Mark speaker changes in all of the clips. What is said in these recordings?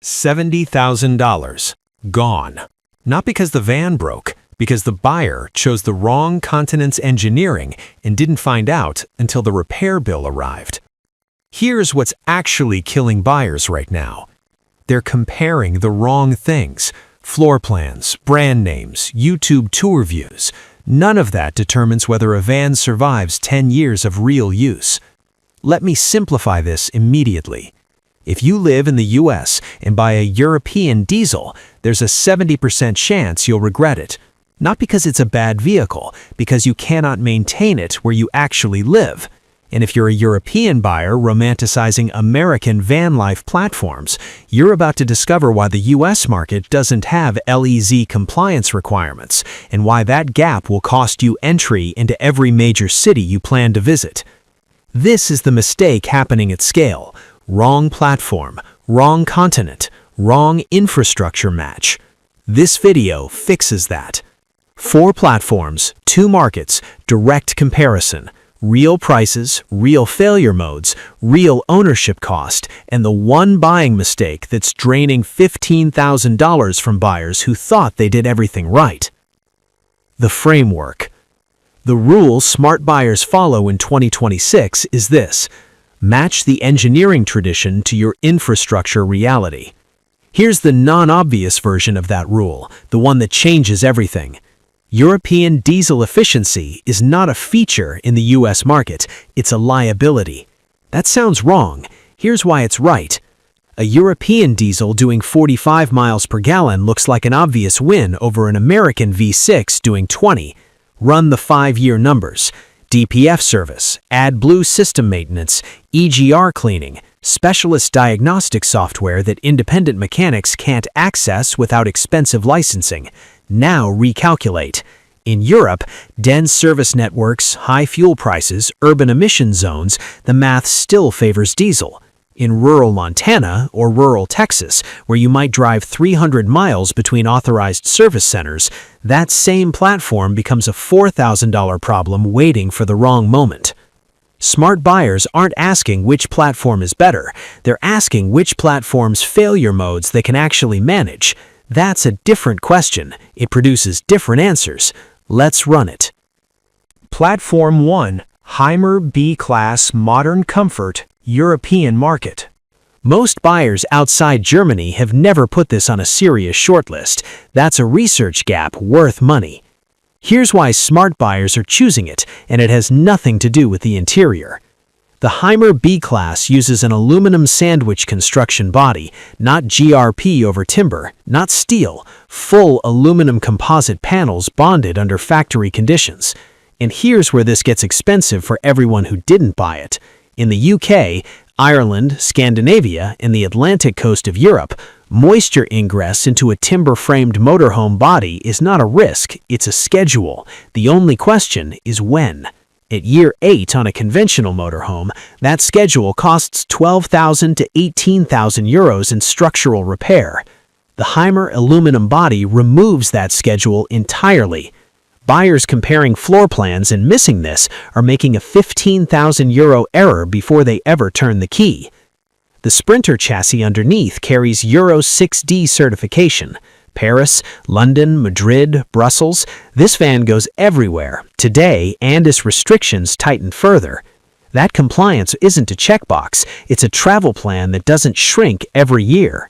Speaker 1: $70,000. Gone. Not because the van broke, because the buyer chose the wrong continent's engineering and didn't find out until the repair bill arrived. Here's what's actually killing buyers right now. They're comparing the wrong things. Floor plans, brand names, YouTube tour views. None of that determines whether a van survives 10 years of real use. Let me simplify this immediately. If you live in the US and buy a European diesel, there's a 70% chance you'll regret it. Not because it's a bad vehicle, because you cannot maintain it where you actually live. And if you're a European buyer romanticizing American van life platforms, you're about to discover why the US market doesn't have LEZ compliance requirements and why that gap will cost you entry into every major city you plan to visit. This is the mistake happening at scale. Wrong platform, wrong continent, wrong infrastructure match. This video fixes that. 4 platforms, 2 markets, direct comparison. Real prices, real failure modes, real ownership cost, and the one buying mistake that's draining $15,000 from buyers who thought they did everything right. The framework. The rule smart buyers follow in 2026 is this: match the engineering tradition to your infrastructure reality. Here's the non-obvious version of that rule, the one that changes everything. European diesel efficiency is not a feature in the US market, it's a liability. That sounds wrong. Here's why it's right. A European diesel doing 45 miles per gallon looks like an obvious win over an American V6 doing 20. Run the 5-year numbers. DPF service, AdBlue system maintenance, EGR cleaning, specialist diagnostic software that independent mechanics can't access without expensive licensing. Now recalculate. In Europe, dense service networks, high fuel prices, urban emission zones, the math still favors diesel. In rural Montana or rural Texas, where you might drive 300 miles between authorized service centers, that same platform becomes a $4,000 problem waiting for the wrong moment. Smart buyers aren't asking which platform is better. They're asking which platform's failure modes they can actually manage. That's a different question. It produces different answers. Let's run it. Platform 1. Hymer B-Class ModernComfort, European market. Most buyers outside Germany have never put this on a serious shortlist. That's a research gap worth money. Here's why smart buyers are choosing it, and it has nothing to do with the interior. The Hymer B-Class uses an aluminum sandwich construction body, not GRP over timber, not steel, full aluminum composite panels bonded under factory conditions. And here's where this gets expensive for everyone who didn't buy it. In the UK, Ireland, Scandinavia, and the Atlantic coast of Europe, moisture ingress into a timber-framed motorhome body is not a risk, it's a schedule. The only question is when. At year 8 on a conventional motorhome, that schedule costs 12,000 to 18,000 euros in structural repair. The Hymer aluminum body removes that schedule entirely. Buyers comparing floor plans and missing this are making a 15,000 euro error before they ever turn the key. The Sprinter chassis underneath carries Euro 6D certification. Paris, London, Madrid, Brussels, this van goes everywhere, today, and its restrictions tighten further. That compliance isn't a checkbox, it's a travel plan that doesn't shrink every year.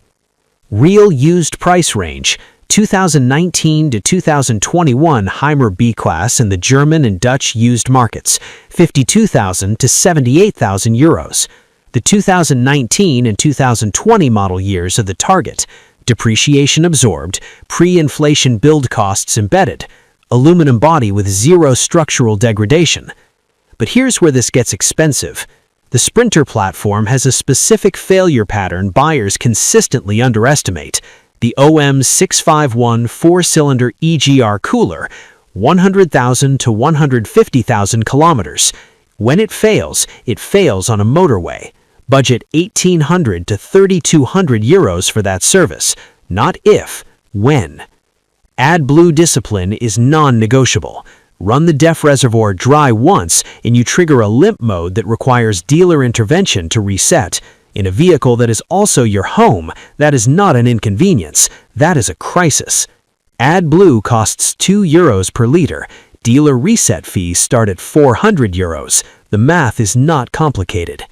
Speaker 1: Real used price range, 2019 to 2021 Hymer B-Class in the German and Dutch used markets, 52,000 to 78,000 euros. The 2019 and 2020 model years are the target. Depreciation absorbed, pre-inflation build costs embedded, aluminum body with zero structural degradation. But here's where this gets expensive. The Sprinter platform has a specific failure pattern buyers consistently underestimate. The OM651 4-cylinder EGR cooler, 100,000 to 150,000 kilometers. When it fails on a motorway. Budget 1,800 to 3,200 euros for that service. Not if, when. AdBlue discipline is non-negotiable. Run the DEF reservoir dry once and you trigger a limp mode that requires dealer intervention to reset. In a vehicle that is also your home, that is not an inconvenience, that is a crisis. AdBlue costs €2 per liter. Dealer reset fees start at €400. The math is not complicated.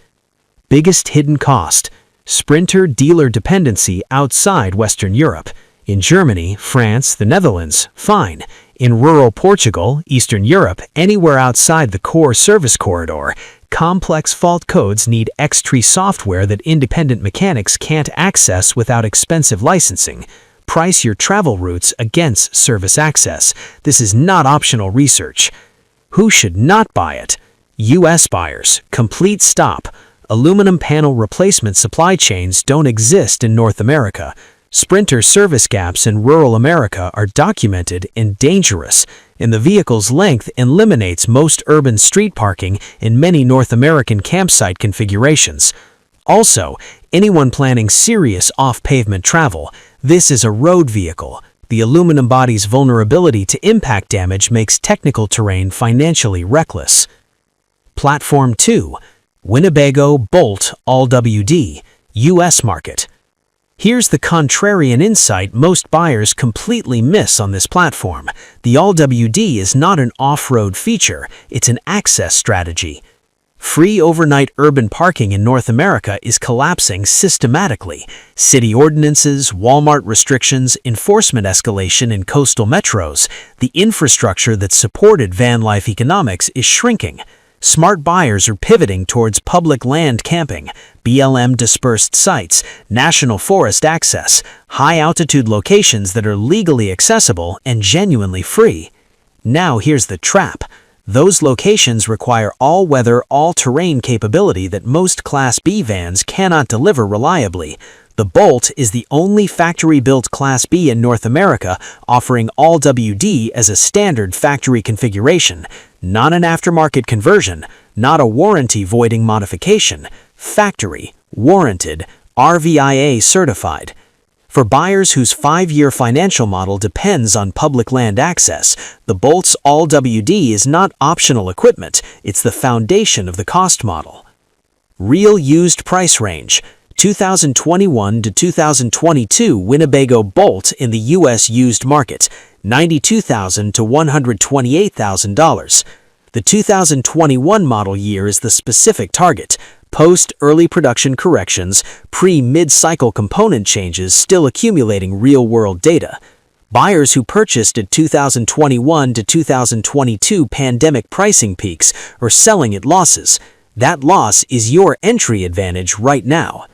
Speaker 1: Biggest hidden cost: Sprinter dealer dependency outside Western Europe. In Germany, France, the Netherlands, fine. In rural Portugal, Eastern Europe, anywhere outside the core service corridor, complex fault codes need X-Tree software that independent mechanics can't access without expensive licensing. Price your travel routes against service access. This is not optional research. Who should not buy it? U.S. buyers. Complete stop. Aluminum panel replacement supply chains don't exist in North America. Sprinter service gaps in rural America are documented and dangerous, and the vehicle's length eliminates most urban street parking in many North American campsite configurations. Also, anyone planning serious off-pavement travel, this is a road vehicle. The aluminum body's vulnerability to impact damage makes technical terrain financially reckless. Platform 2. Winnebago Boldt AWD, U.S. market. Here's the contrarian insight most buyers completely miss on this platform. The AWD is not an off-road feature, it's an access strategy. Free overnight urban parking in North America is collapsing systematically. City ordinances, Walmart restrictions, enforcement escalation in coastal metros. The infrastructure that supported van life economics is shrinking. Smart buyers are pivoting towards public land camping, BLM dispersed sites, national forest access, high-altitude locations that are legally accessible and genuinely free. Now here's the trap. Those locations require all-weather, all-terrain capability that most Class B vans cannot deliver reliably. The Boldt is the only factory-built Class B in North America offering AWD as a standard factory configuration, not an aftermarket conversion, not a warranty-voiding modification, factory, warranted, RVIA certified. For buyers whose 5-year financial model depends on public land access, the Boldt's AWD is not optional equipment, it's the foundation of the cost model. Real used price range: 2021 to 2022 Winnebago Boldt in the U.S. used market, $92,000 to $128,000. The 2021 model year is the specific target. Post-early production corrections, pre-mid-cycle component changes still accumulating real-world data. Buyers who purchased at 2021 to 2022 pandemic pricing peaks are selling at losses. That loss is your entry advantage right now.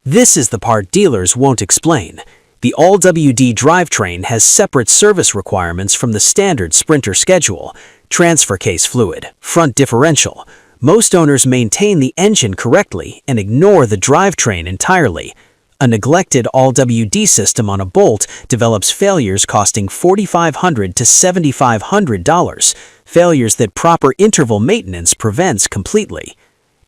Speaker 1: This is the part dealers won't explain. The AWD drivetrain has separate service requirements from the standard Sprinter schedule. Transfer case fluid, front differential. Most owners maintain the engine correctly and ignore the drivetrain entirely. A neglected AWD system on a Boldt develops failures costing $4,500 to $7,500, failures that proper interval maintenance prevents completely.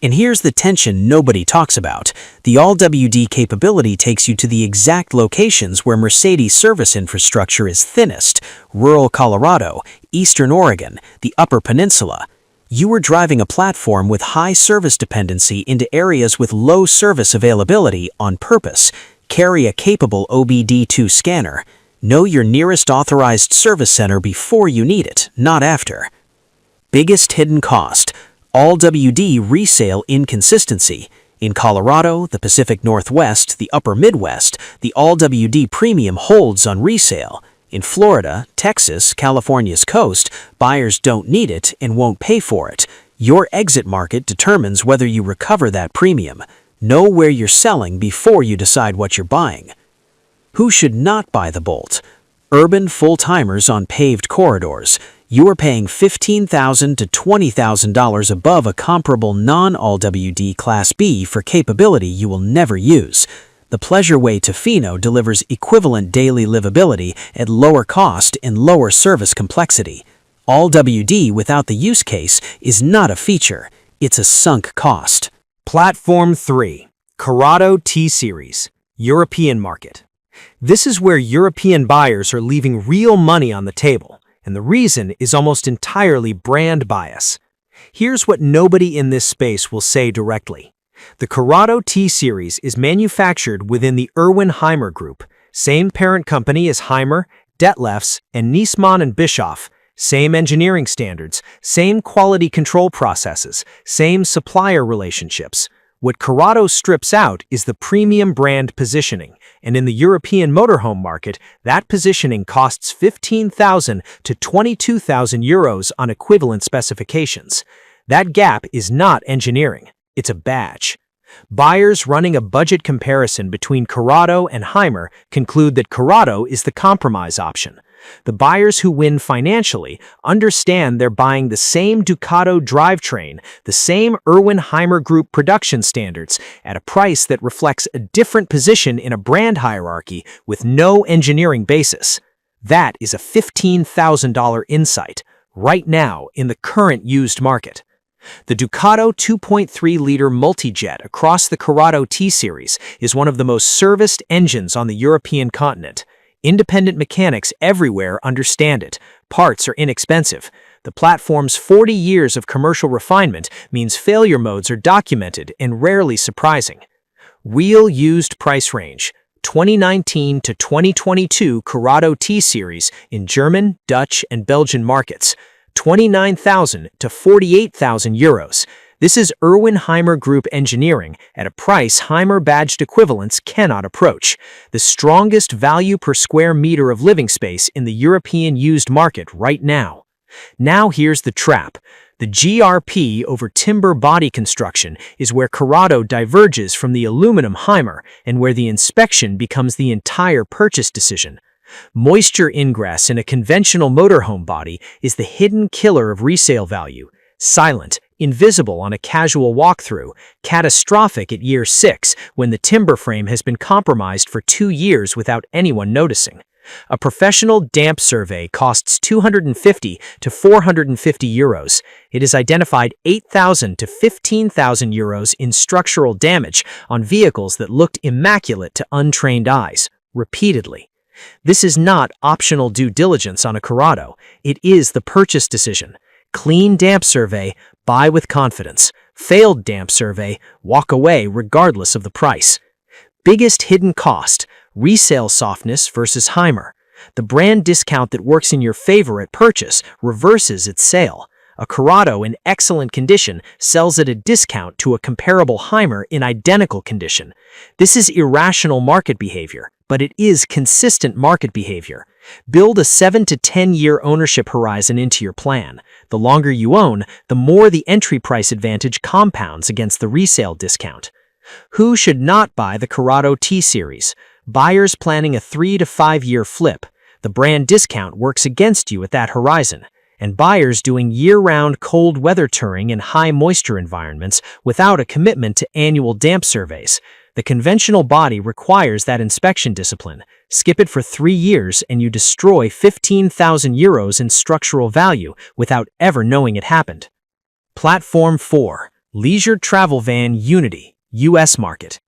Speaker 1: And here's the tension nobody talks about. The AWD capability takes you to the exact locations where Mercedes service infrastructure is thinnest: rural Colorado, eastern Oregon, the Upper Peninsula. You are driving a platform with high service dependency into areas with low service availability on purpose. Carry a capable OBD2 scanner. Know your nearest authorized service center before you need it, not after. Biggest hidden cost: AWD resale inconsistency. In Colorado, the Pacific Northwest, the Upper Midwest, the AWD premium holds on resale. In Florida, Texas, California's coast, buyers don't need it and won't pay for it. Your exit market determines whether you recover that premium. Know where you're selling before you decide what you're buying. Who should not buy the Boldt? Urban full-timers on paved corridors. You are paying $15,000 to $20,000 above a comparable non-AWD Class B for capability you will never use. The Pleasureway Tofino delivers equivalent daily livability at lower cost and lower service complexity. AWD without the use case is not a feature, it's a sunk cost. Platform 3. Carado T-Series, European market. This is where European buyers are leaving real money on the table, and the reason is almost entirely brand bias. Here's what nobody in this space will say directly. The Carado T-Series is manufactured within the Hymer Group, same parent company as Hymer, Detlefs, and Niesmann and Bischoff, same engineering standards, same quality control processes, same supplier relationships. What Carado strips out is the premium brand positioning, and in the European motorhome market, that positioning costs 15,000 to 22,000 euros on equivalent specifications. That gap is not engineering, it's a badge. Buyers running a budget comparison between Carado and Hymer conclude that Carado is the compromise option. The buyers who win financially understand they're buying the same Ducato drivetrain, the same Hymer Group production standards, at a price that reflects a different position in a brand hierarchy with no engineering basis. That is a $15,000 insight, right now in the current used market. The Ducato 2.3-liter multi-jet across the Carado T-Series is one of the most serviced engines on the European continent. Independent mechanics everywhere understand it. Parts are inexpensive. The platform's 40 years of commercial refinement means failure modes are documented and rarely surprising. Real used price range: 2019 to 2022 Carado T-Series in German, Dutch, and Belgian markets, 29,000 to 48,000 euros. This is Hymer Group engineering at a price Hymer badged equivalents cannot approach. The strongest value per square meter of living space in the European used market right now. Now here's the trap. The GRP over timber body construction is where Carado diverges from the aluminum Hymer and where the inspection becomes the entire purchase decision. Moisture ingress in a conventional motorhome body is the hidden killer of resale value. Silent, invisible on a casual walkthrough, catastrophic at year 6 when the timber frame has been compromised for 2 years without anyone noticing. A professional damp survey costs 250 to 450 euros. It has identified 8,000 to 15,000 euros in structural damage on vehicles that looked immaculate to untrained eyes, repeatedly. This is not optional due diligence on a Carado. It is the purchase decision. Clean damp survey, buy with confidence. Failed damp survey, walk away regardless of the price. Biggest hidden cost: resale softness versus Hymer. The brand discount that works in your favor at purchase reverses its sale. A Carado in excellent condition sells at a discount to a comparable Hymer in identical condition. This is irrational market behavior, but it is consistent market behavior. Build a 7 to 10 year ownership horizon into your plan. The longer you own, the more the entry price advantage compounds against the resale discount. Who should not buy the Carado T-Series? Buyers planning a 3 to 5 year flip. The brand discount works against you at that horizon. And buyers doing year-round cold weather touring in high moisture environments without a commitment to annual damp surveys. The conventional body requires that inspection discipline. Skip it for 3 years and you destroy 15,000 euros in structural value without ever knowing it happened. Platform 4. Leisure Travel Van Unity, US market.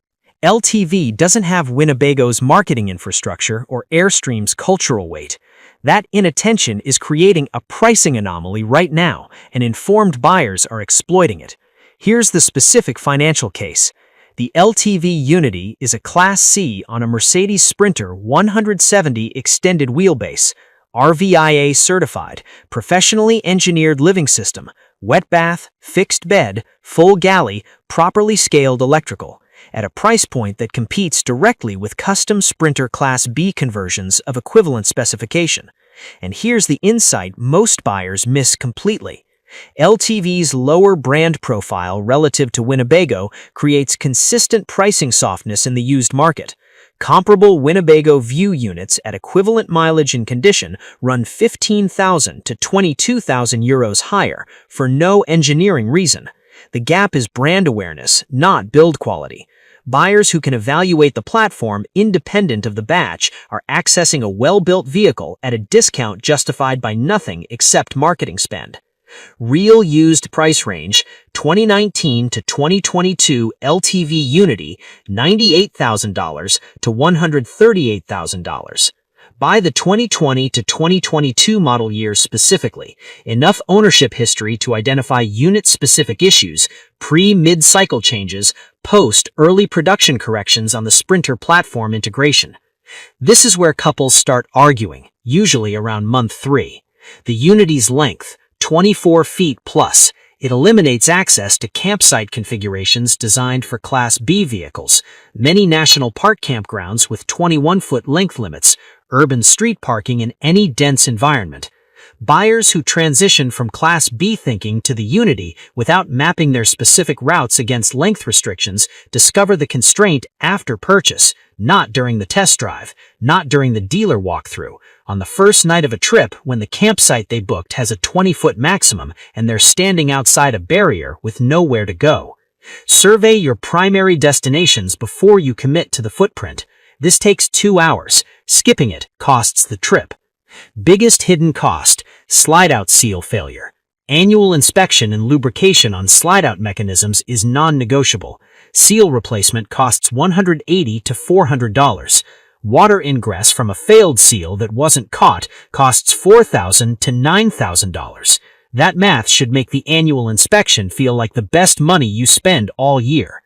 Speaker 1: LTV doesn't have Winnebago's marketing infrastructure or Airstream's cultural weight. That inattention is creating a pricing anomaly right now, and informed buyers are exploiting it. Here's the specific financial case. The LTV Unity is a Class C on a Mercedes Sprinter 170 extended wheelbase, RVIA certified, professionally engineered living system, wet bath, fixed bed, full galley, properly scaled electrical, at a price point that competes directly with custom Sprinter Class B conversions of equivalent specification. And here's the insight most buyers miss completely. LTV's lower brand profile relative to Winnebago creates consistent pricing softness in the used market. Comparable Winnebago View units at equivalent mileage and condition run 15,000 to 22,000 euros higher for no engineering reason. The gap is brand awareness, not build quality. Buyers who can evaluate the platform independent of the batch are accessing a well-built vehicle at a discount justified by nothing except marketing spend. Real used price range: 2019 to 2022 LTV Unity, $98,000 to $138,000.
Speaker 2: Buy the 2020 to 2022 model years specifically. Enough ownership history to identify unit-specific issues, pre-mid-cycle changes, post-early production corrections on the Sprinter platform integration. This is where couples start arguing, usually around month 3. The Unity's length, 24 feet plus. It eliminates access to campsite configurations designed for Class B vehicles, many national park campgrounds with 21-foot length limits, urban street parking in any dense environment. Buyers who transition from Class B thinking to the Unity without mapping their specific routes against length restrictions discover the constraint after purchase, not during the test drive, not during the dealer walkthrough, on the first night of a trip when the campsite they booked has a 20-foot maximum and they're standing outside a barrier with nowhere to go. Survey your primary destinations before you commit to the footprint. This takes 2 hours. Skipping it costs the trip. Biggest hidden cost, slide-out seal failure. Annual inspection and lubrication on slide-out mechanisms is non-negotiable. Seal replacement costs $180 to $400. Water ingress from a failed seal that wasn't caught costs $4,000 to $9,000. That math should make the annual inspection feel like the best money you spend all year.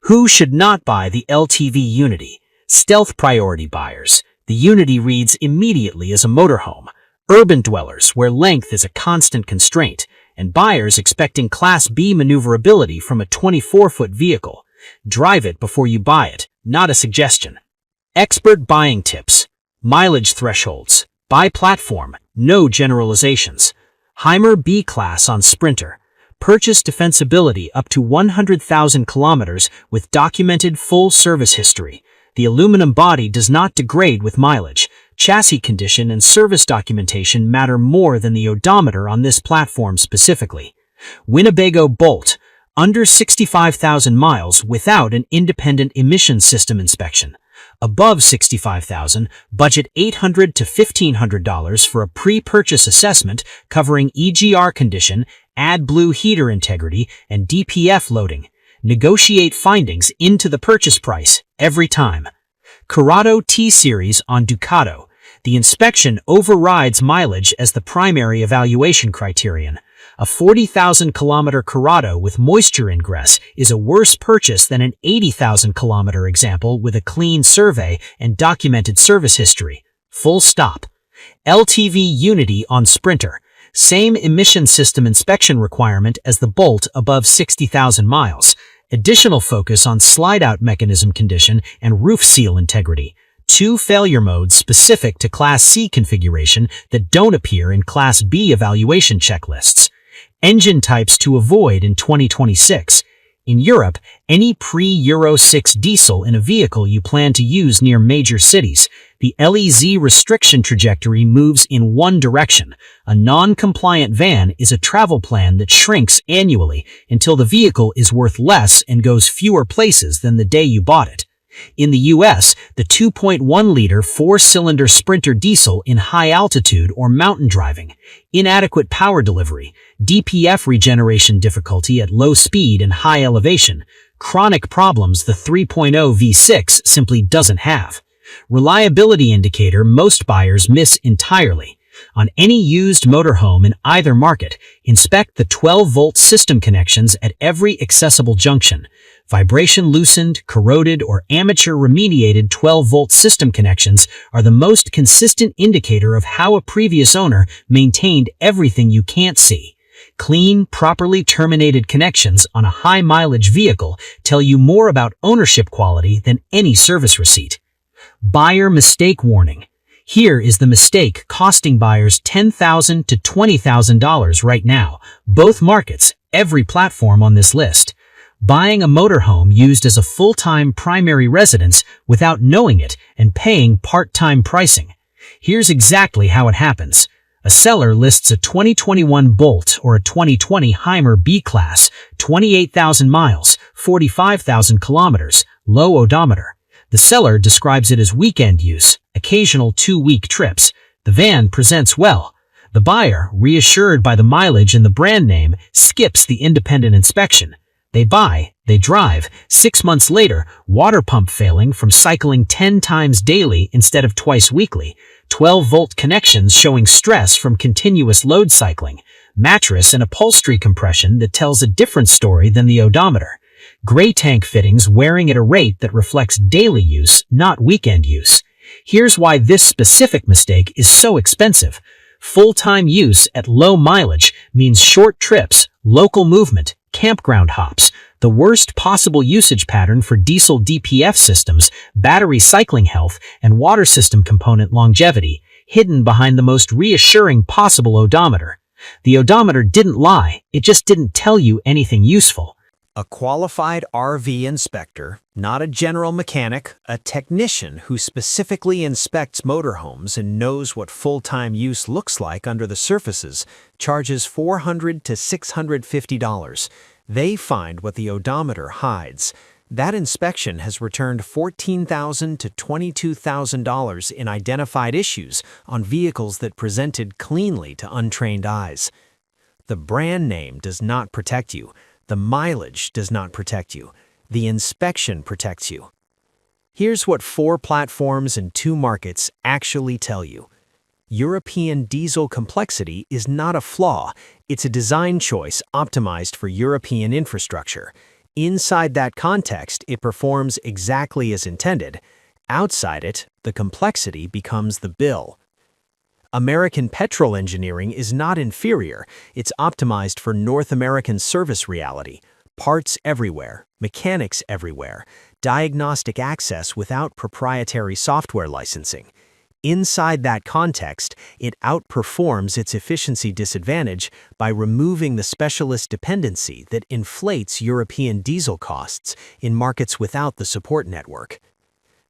Speaker 2: Who should not buy the LTV Unity? Stealth priority buyers. The Unity reads immediately as a motorhome. Urban dwellers, where length is a constant constraint, and buyers expecting Class B maneuverability from a 24-foot vehicle. Drive it before you buy it, not a suggestion. Expert buying tips. Mileage thresholds. By platform, no generalizations. Hymer B-Class on Sprinter. Purchase defensibility up to 100,000 kilometers with documented full service history. The aluminum body does not degrade with mileage. Chassis condition and service documentation matter more than the odometer on this platform specifically. Winnebago Boldt, under 65,000 miles without an independent emission system inspection. Above 65,000, budget $800 to $1,500 for a pre-purchase assessment covering EGR condition, AdBlue heater integrity, and DPF loading. Negotiate findings into the purchase price every time. Carado T-Series on Ducato. The inspection overrides mileage as the primary evaluation criterion. A 40,000-kilometer Carado with moisture ingress is a worse purchase than an 80,000-kilometer example with a clean survey and documented service history. Full stop. LTV Unity on Sprinter. Same emission system inspection requirement as the Boldt above 60,000 miles. Additional focus on slide-out mechanism condition and roof seal integrity. 2 failure modes specific to Class C configuration that don't appear in Class B evaluation checklists. Engine types to avoid in 2026. In Europe, any pre-Euro 6 diesel in a vehicle you plan to use near major cities. The LEZ restriction trajectory moves in one direction. A non-compliant van is a travel plan that shrinks annually until the vehicle is worth less and goes fewer places than the day you bought it. In the US, the 2.1-liter 4-cylinder Sprinter diesel in high altitude or mountain driving, inadequate power delivery, DPF regeneration difficulty at low speed and high elevation, chronic problems the 3.0 V6 simply doesn't have. Reliability indicator most buyers miss entirely. On any used motorhome in either market, inspect the 12-volt system connections at every accessible junction. Vibration loosened, corroded, or amateur remediated 12-volt system connections are the most consistent indicator of how a previous owner maintained everything you can't see. Clean, properly terminated connections on a high-mileage vehicle tell you more about ownership quality than any service receipt. Buyer mistake warning. Here is the mistake costing buyers $10,000 to $20,000 right now. Both markets, every platform on this list. Buying a motorhome used as a full-time primary residence without knowing it and paying part-time pricing. Here's exactly how it happens. A seller lists a 2021 Boldt or a 2020 Hymer B-Class, 28,000 miles, 45,000 kilometers, low odometer. The seller describes it as weekend use, occasional 2-week trips. The van presents well. The buyer, reassured by the mileage and the brand name, skips the independent inspection. They buy, they drive. 6 months later, water pump failing from cycling 10 times daily instead of twice weekly. 12-volt connections showing stress from continuous load cycling, mattress and upholstery compression that tells a different story than the odometer, gray tank fittings wearing at a rate that reflects daily use, not weekend use. Here's why this specific mistake is so expensive. Full-time use at low mileage means short trips, local movement, campground hops, the worst possible usage pattern for diesel DPF systems, battery cycling health, and water system component longevity, hidden behind the most reassuring possible odometer. The odometer didn't lie, it just didn't tell you anything useful.
Speaker 1: A qualified RV inspector, not a general mechanic, a technician who specifically inspects motorhomes and knows what full-time use looks like under the surfaces, charges $400 to $650. They find what the odometer hides. That inspection has returned $14,000 to $22,000 in identified issues on vehicles that presented cleanly to untrained eyes. The brand name does not protect you. The mileage does not protect you. The inspection protects you. Here's what 4 platforms and 2 markets actually tell you. European diesel complexity is not a flaw. It's a design choice optimized for European infrastructure. Inside that context, it performs exactly as intended. Outside it, the complexity becomes the bill. American petrol engineering is not inferior. It's optimized for North American service reality. Parts everywhere, mechanics everywhere, diagnostic access without proprietary software licensing. Inside that context, it outperforms its efficiency disadvantage by removing the specialist dependency that inflates European diesel costs in markets without the support network.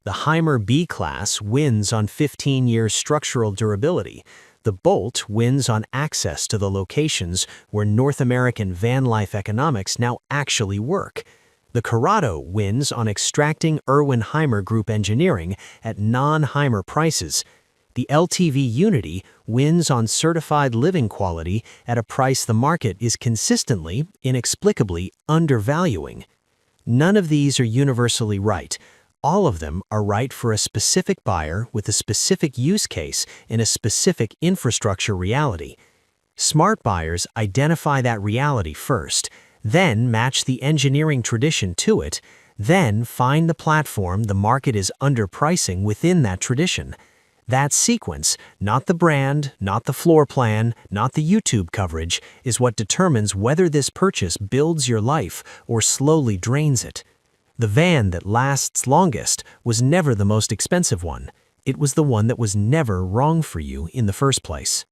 Speaker 1: The Hymer B-Class wins on 15-year structural durability. The Boldt wins on access to the locations where North American van life economics now actually work. The Carado wins on extracting Hymer Group engineering at non-Hymer prices. The LTV Unity wins on certified living quality at a price the market is consistently, inexplicably undervaluing. None of these are universally right. All of them are right for a specific buyer with a specific use case in a specific infrastructure reality. Smart buyers identify that reality first, then match the engineering tradition to it, then find the platform the market is underpricing within that tradition. That sequence, not the brand, not the floor plan, not the YouTube coverage, is what determines whether this purchase builds your life or slowly drains it. The van that lasts longest was never the most expensive one. It was the one that was never wrong for you in the first place.